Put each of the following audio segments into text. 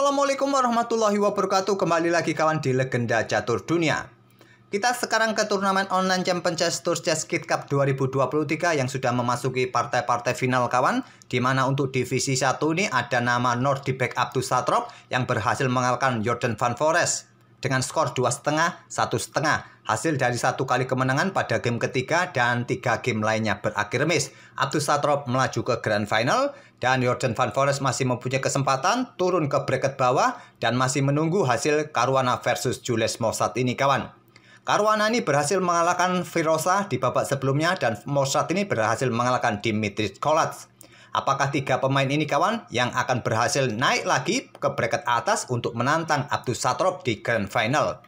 Assalamualaikum warahmatullahi wabarakatuh. Kembali lagi kawan di Legenda Catur Dunia. Kita sekarang ke turnamen online Champion Chess Tour Chess Kit Cup 2023 yang sudah memasuki partai-partai final kawan. Dimana untuk divisi 1 ini ada nama Nordibek Abdusatrov yang berhasil mengalahkan Jordan Van Foreest dengan skor 2,5, 1,5. Hasil dari satu kali kemenangan pada game ketiga dan 3 game lainnya berakhir miss. Abdusatrov melaju ke Grand Final dan Jordan Van Foreest masih mempunyai kesempatan turun ke bracket bawah dan masih menunggu hasil Caruana versus Jules Mosat ini kawan. Caruana ini berhasil mengalahkan Firosa di babak sebelumnya dan Mosat ini berhasil mengalahkan Dimitri Kolatz. Apakah 3 pemain ini kawan yang akan berhasil naik lagi ke bracket atas untuk menantang Abdusatrov di Grand Final?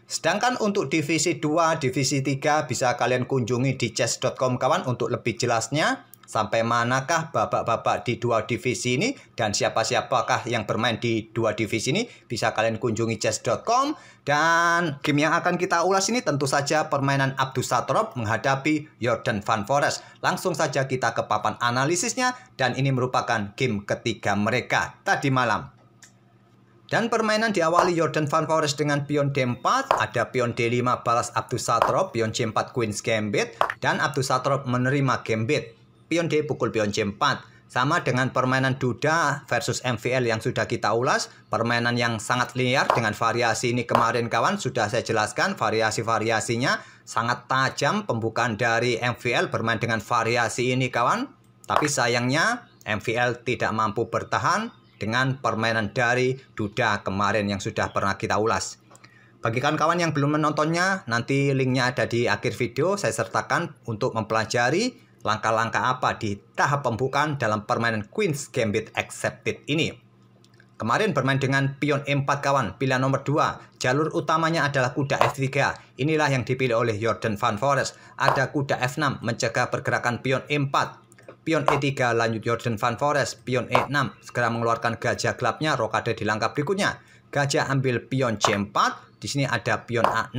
Sedangkan untuk divisi 2, divisi 3 bisa kalian kunjungi di chess.com kawan untuk lebih jelasnya. Sampai manakah babak-babak di 2 divisi ini dan siapa-siapakah yang bermain di 2 divisi ini bisa kalian kunjungi chess.com. Dan game yang akan kita ulas ini tentu saja permainan Abdusatrov menghadapi Jordan Van Foreest. Langsung saja kita ke papan analisisnya dan ini merupakan game ketiga mereka tadi malam. Dan permainan diawali Jordan Van Foreest dengan pion D4, ada pion D5 balas Abdusatrov, pion C4 Queen's Gambit, dan Abdusatrov menerima Gambit. Pion D pukul pion C4. Sama dengan permainan Duda versus MVL yang sudah kita ulas. Permainan yang sangat liar dengan variasi ini kemarin kawan sudah saya jelaskan. Variasi-variasinya sangat tajam. Pembukaan dari MVL bermain dengan variasi ini kawan. Tapi sayangnya MVL tidak mampu bertahan dengan permainan dari Duda kemarin yang sudah pernah kita ulas. Bagi kawan-kawan yang belum menontonnya, nanti linknya ada di akhir video. Saya sertakan untuk mempelajari langkah-langkah apa di tahap pembukaan dalam permainan Queen's Gambit Accepted ini. Kemarin bermain dengan pion E4 kawan, pilihan nomor 2. Jalur utamanya adalah kuda F3. Inilah yang dipilih oleh Jordan Van Foreest. Ada kuda F6 mencegah pergerakan pion E4. Pion E3 lanjut Jordan Van Foreest. Pion E6 segera mengeluarkan gajah gelapnya, rokade di langkah berikutnya. Gajah ambil pion C4. Di sini ada pion A6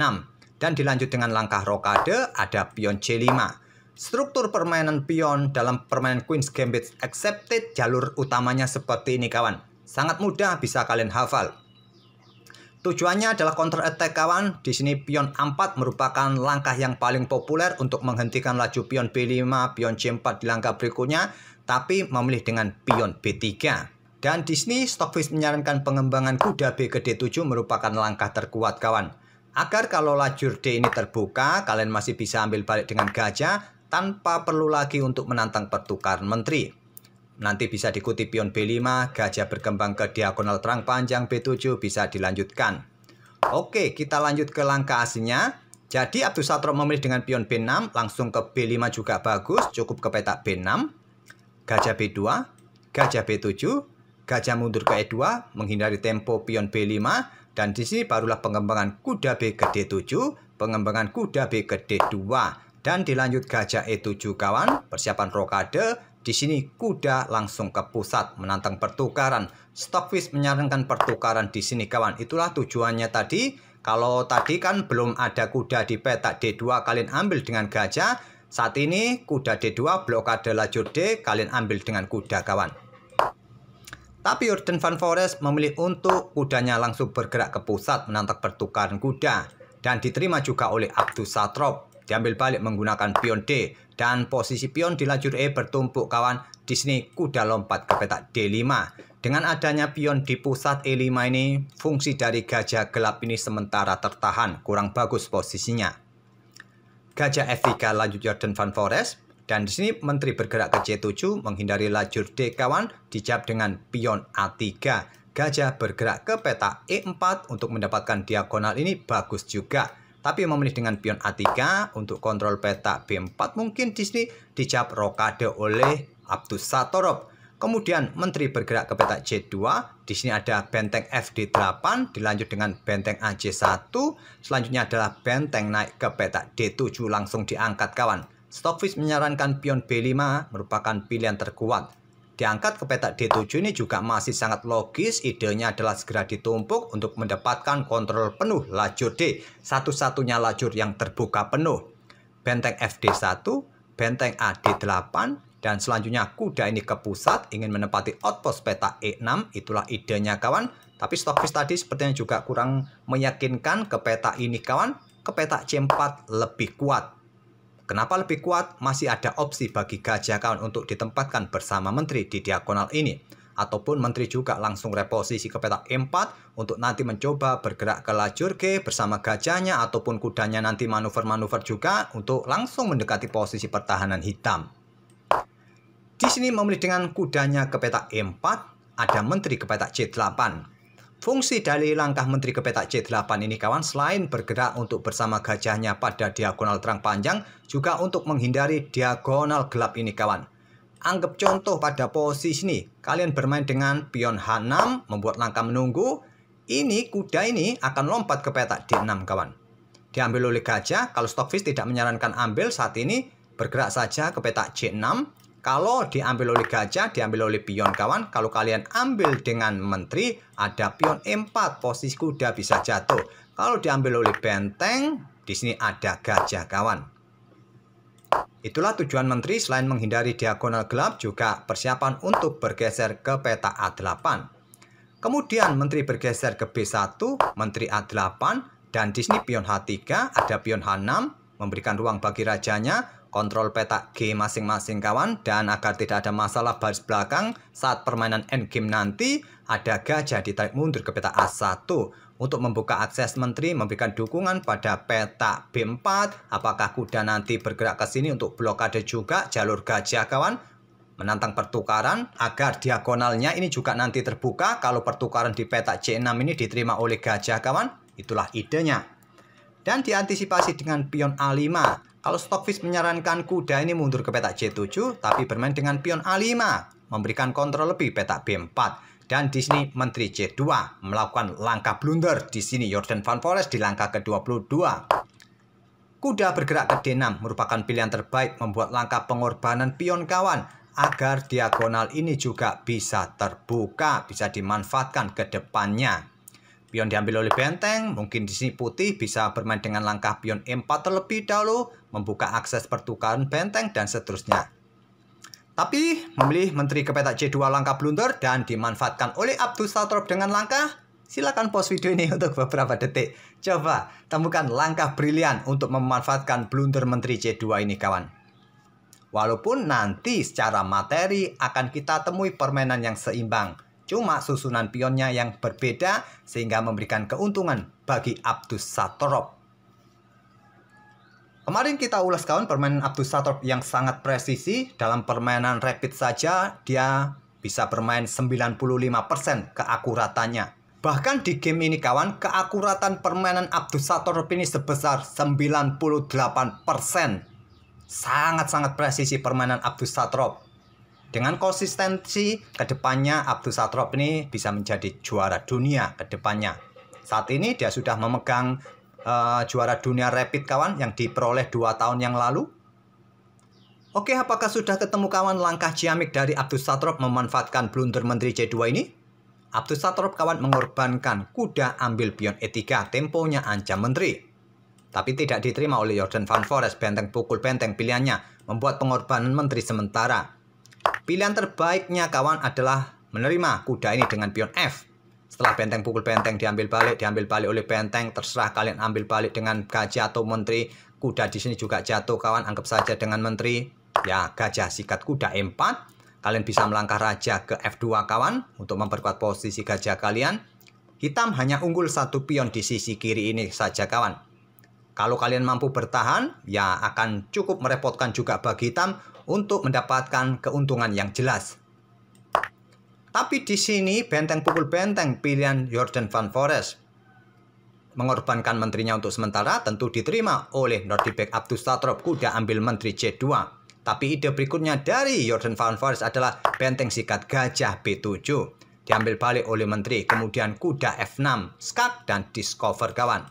dan dilanjut dengan langkah rokade ada pion C5. Struktur permainan pion dalam permainan Queen's Gambit Accepted jalur utamanya seperti ini kawan. Sangat mudah bisa kalian hafal. Tujuannya adalah counter attack kawan. Di sini pion A4 merupakan langkah yang paling populer untuk menghentikan laju pion B5, pion C4 di langkah berikutnya, tapi memilih dengan pion B3. Dan di sini Stockfish menyarankan pengembangan kuda B ke D7 merupakan langkah terkuat kawan. Agar kalau lajur D ini terbuka, kalian masih bisa ambil balik dengan gajah tanpa perlu lagi untuk menantang pertukaran menteri. Nanti bisa diikuti pion B5, gajah berkembang ke diagonal terang panjang B7 bisa dilanjutkan. Oke, kita lanjut ke langkah aslinya. Jadi Abdusatrov memilih dengan pion B6, langsung ke B5 juga bagus, cukup ke petak B6. Gajah B2, gajah B7, gajah mundur ke E2, menghindari tempo pion B5. Dan di sini barulah pengembangan kuda B ke D7, pengembangan kuda B ke D2. Dan dilanjut gajah E7 kawan, persiapan rokade. Di sini kuda langsung ke pusat menantang pertukaran. Stockfish menyarankan pertukaran di sini kawan. Itulah tujuannya tadi. Kalau tadi kan belum ada kuda di petak D2 kalian ambil dengan gajah. Saat ini kuda D2 blokade lajur D kalian ambil dengan kuda kawan. Tapi Jordan Van Foreest memilih untuk kudanya langsung bergerak ke pusat menantang pertukaran kuda. Dan diterima juga oleh Abdusatrov. Diambil balik menggunakan pion D dan posisi pion di lajur E bertumpuk kawan. Di sini kuda lompat ke petak D5. Dengan adanya pion di pusat E5 ini, fungsi dari gajah gelap ini sementara tertahan, kurang bagus posisinya. Gajah F3 lanjut Jordan Van Foreest dan di sini menteri bergerak ke C7 menghindari lajur D kawan, dijawab dengan pion A3. Gajah bergerak ke petak E4 untuk mendapatkan diagonal ini bagus juga. Tapi memilih dengan pion A3 untuk kontrol petak B4 mungkin di sini dijawab rokade oleh Abdusatrov. Kemudian menteri bergerak ke petak C2. Di sini ada benteng FD8 dilanjut dengan benteng AC1. Selanjutnya adalah benteng naik ke petak D7 langsung diangkat kawan. Stockfish menyarankan pion B5 merupakan pilihan terkuat. Diangkat ke petak D7 ini juga masih sangat logis. Idenya adalah segera ditumpuk untuk mendapatkan kontrol penuh lajur D. Satu-satunya lajur yang terbuka penuh. Benteng FD1, benteng AD8, dan selanjutnya kuda ini ke pusat ingin menempati outpost petak E6. Itulah idenya kawan. Tapi Stockfish tadi sepertinya juga kurang meyakinkan ke peta ini kawan. Ke peta C4 lebih kuat. Kenapa lebih kuat? Masih ada opsi bagi gajah kawan untuk ditempatkan bersama menteri di diagonal ini. Ataupun menteri juga langsung reposisi ke peta E4 untuk nanti mencoba bergerak ke lajur G bersama gajahnya. Ataupun kudanya nanti manuver-manuver juga untuk langsung mendekati posisi pertahanan hitam. Di sini memilih dengan kudanya ke peta E4, ada menteri ke peta C8. Fungsi dari langkah menteri ke peta C8 ini kawan, selain bergerak untuk bersama gajahnya pada diagonal terang panjang, juga untuk menghindari diagonal gelap ini kawan. Anggap contoh pada posisi ini, kalian bermain dengan pion H6, membuat langkah menunggu. Ini kuda ini akan lompat ke peta D6 kawan. Diambil oleh gajah, kalau Stockfish tidak menyarankan ambil saat ini, bergerak saja ke peta C6. Kalau diambil oleh gajah, diambil oleh pion kawan. Kalau kalian ambil dengan menteri, ada pion E4, posisi kuda bisa jatuh. Kalau diambil oleh benteng, di sini ada gajah kawan. Itulah tujuan menteri selain menghindari diagonal gelap, juga persiapan untuk bergeser ke peta A8. Kemudian menteri bergeser ke B1, menteri A8, dan di sini pion H3, ada pion H6, memberikan ruang bagi rajanya. Kontrol peta G masing-masing kawan, dan agar tidak ada masalah baris belakang saat permainan endgame nanti, ada gajah ditarik mundur ke peta A1 untuk membuka akses menteri, memberikan dukungan pada peta B4. Apakah kuda nanti bergerak ke sini untuk blokade juga jalur gajah kawan, menantang pertukaran agar diagonalnya ini juga nanti terbuka. Kalau pertukaran di peta C6 ini diterima oleh gajah kawan, itulah idenya. Dan diantisipasi dengan pion A5. Kalau Stockfish menyarankan kuda ini mundur ke peta C7, tapi bermain dengan pion A5, memberikan kontrol lebih peta B4. Dan di sini menteri C2 melakukan langkah blunder. Di sini Jordan Van Foreest di langkah ke-22. Kuda bergerak ke D6 merupakan pilihan terbaik, membuat langkah pengorbanan pion kawan agar diagonal ini juga bisa terbuka, bisa dimanfaatkan ke depannya. Pion diambil oleh benteng, mungkin di sini putih bisa bermain dengan langkah pion E4 terlebih dahulu, membuka akses pertukaran benteng dan seterusnya. Tapi memilih menteri ke peta C2 langkah blunder dan dimanfaatkan oleh Abdus Satrop dengan langkah. Silakan pause video ini untuk beberapa detik. Coba temukan langkah brilian untuk memanfaatkan blunder menteri C2 ini kawan. Walaupun nanti secara materi akan kita temui permainan yang seimbang, cuma susunan pionnya yang berbeda sehingga memberikan keuntungan bagi Abdus Satrop. Kemarin kita ulas kawan permainan Abdus Satrop yang sangat presisi. Dalam permainan rapid saja dia bisa bermain 95% keakuratannya. Bahkan di game ini kawan, keakuratan permainan Abdus Satrop ini sebesar 98%. Sangat-sangat presisi permainan Abdus Satrop. Dengan konsistensi, kedepannya Abdus Satrop ini bisa menjadi juara dunia kedepannya. Saat ini dia sudah memegang juara dunia rapid kawan yang diperoleh 2 tahun yang lalu. Oke, apakah sudah ketemu kawan langkah ciamik dari Abdus Satrop memanfaatkan blunder menteri C2 ini? Abdus Satrop kawan mengorbankan kuda ambil pion E3, temponya ancam menteri. Tapi tidak diterima oleh Jordan Van Foreest, benteng pukul benteng pilihannya, membuat pengorbanan menteri sementara. Pilihan terbaiknya kawan adalah menerima kuda ini dengan pion F. Setelah benteng pukul benteng diambil balik oleh benteng, terserah kalian ambil balik dengan gajah atau menteri. Kuda di sini juga jatuh kawan, anggap saja dengan menteri. Ya, gajah sikat kuda E4. Kalian bisa melangkah raja ke F2 kawan untuk memperkuat posisi gajah kalian. Hitam hanya unggul 1 pion di sisi kiri ini saja kawan. Kalau kalian mampu bertahan, ya akan cukup merepotkan juga bagi hitam untuk mendapatkan keuntungan yang jelas. Tapi di sini benteng pukul benteng pilihan Jordan Van Foreest mengorbankan menterinya untuk sementara, tentu diterima oleh Nordicback Abdus Satrop, kuda ambil menteri C2. Tapi ide berikutnya dari Jordan Van Foreest adalah benteng sikat gajah B7. Diambil balik oleh menteri, kemudian kuda F6, skak dan discover kawan.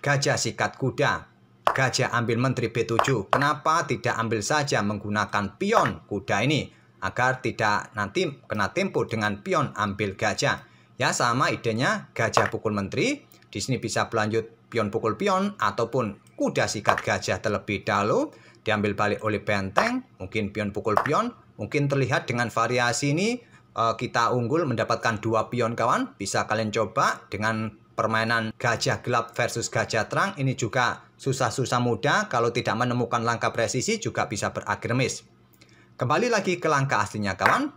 Gajah sikat kuda, gajah ambil menteri B7. Kenapa tidak ambil saja menggunakan pion kuda ini agar tidak nanti kena tempo dengan pion ambil gajah? Ya sama idenya, gajah pukul menteri. Di sini bisa berlanjut pion pukul pion ataupun kuda sikat gajah terlebih dahulu. Diambil balik oleh benteng, mungkin pion pukul pion. Mungkin terlihat dengan variasi ini kita unggul mendapatkan 2 pion kawan. Bisa kalian coba dengan permainan gajah gelap versus gajah terang. Ini juga susah-susah mudah. Kalau tidak menemukan langkah presisi juga bisa berakhir miss. Kembali lagi ke langkah aslinya kawan.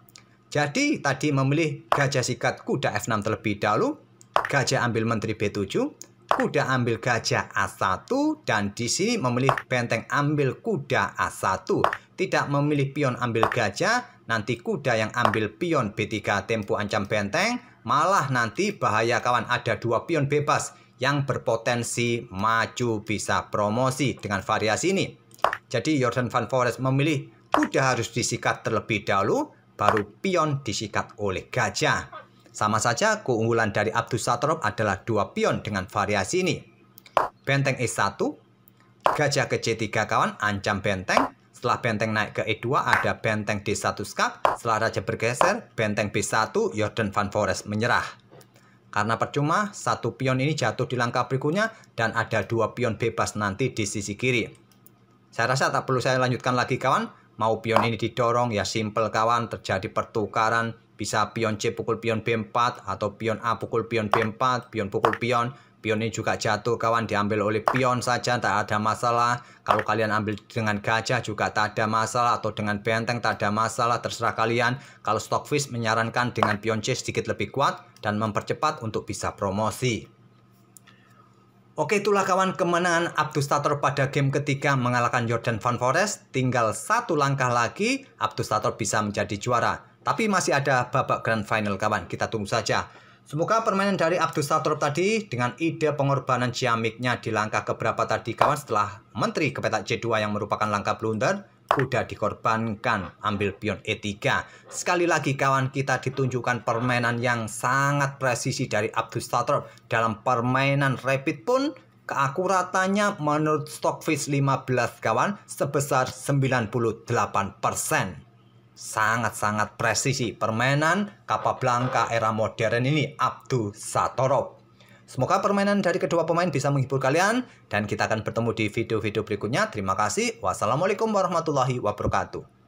Jadi tadi memilih gajah sikat kuda F6 terlebih dahulu. Gajah ambil menteri B7. Kuda ambil gajah A1. Dan di sini memilih benteng ambil kuda A1. Tidak memilih pion ambil gajah. Nanti kuda yang ambil pion B3 tempo ancam benteng. Malah nanti bahaya kawan, ada 2 pion bebas yang berpotensi maju bisa promosi dengan variasi ini. Jadi Jordan Van Foreest memilih kuda harus disikat terlebih dahulu, baru pion disikat oleh gajah. Sama saja keunggulan dari Abdus Satrop adalah 2 pion dengan variasi ini. Benteng E1, gajah ke C3 kawan, ancam benteng. Setelah benteng naik ke E2 ada benteng D1 skak. Setelah raja bergeser, benteng B1, Jordan Van Foreest menyerah. Karena percuma, 1 pion ini jatuh di langkah berikutnya dan ada 2 pion bebas nanti di sisi kiri. Saya rasa tak perlu saya lanjutkan lagi kawan. Mau pion ini didorong ya simple kawan, terjadi pertukaran. Bisa pion C pukul pion B4 atau pion A pukul pion B4, pion pukul pion. Pion ini juga jatuh kawan, diambil oleh pion saja, tak ada masalah. Kalau kalian ambil dengan gajah juga tak ada masalah, atau dengan benteng tak ada masalah, terserah kalian. Kalau Stockfish menyarankan dengan pion C sedikit lebih kuat dan mempercepat untuk bisa promosi. Oke, itulah kawan kemenangan Abdus Satrop pada game ketiga mengalahkan Jordan Van Foreest. Tinggal 1 langkah lagi Abdus Satrop bisa menjadi juara. Tapi masih ada babak grand final kawan, kita tunggu saja. Semoga permainan dari Abdus Satrop tadi dengan ide pengorbanan ciamiknya di langkah keberapa tadi kawan setelah menteri ke petak C2 yang merupakan langkah blunder, kuda dikorbankan ambil pion E3. Sekali lagi kawan, kita ditunjukkan permainan yang sangat presisi dari Abdus Satrop. Dalam permainan rapid pun keakuratannya menurut Stockfish 15 kawan sebesar 98%. Sangat-sangat presisi permainan Capablanca era modern ini Abdus Satrop. Semoga permainan dari kedua pemain bisa menghibur kalian dan kita akan bertemu di video-video berikutnya. Terima kasih. Wassalamualaikum warahmatullahi wabarakatuh.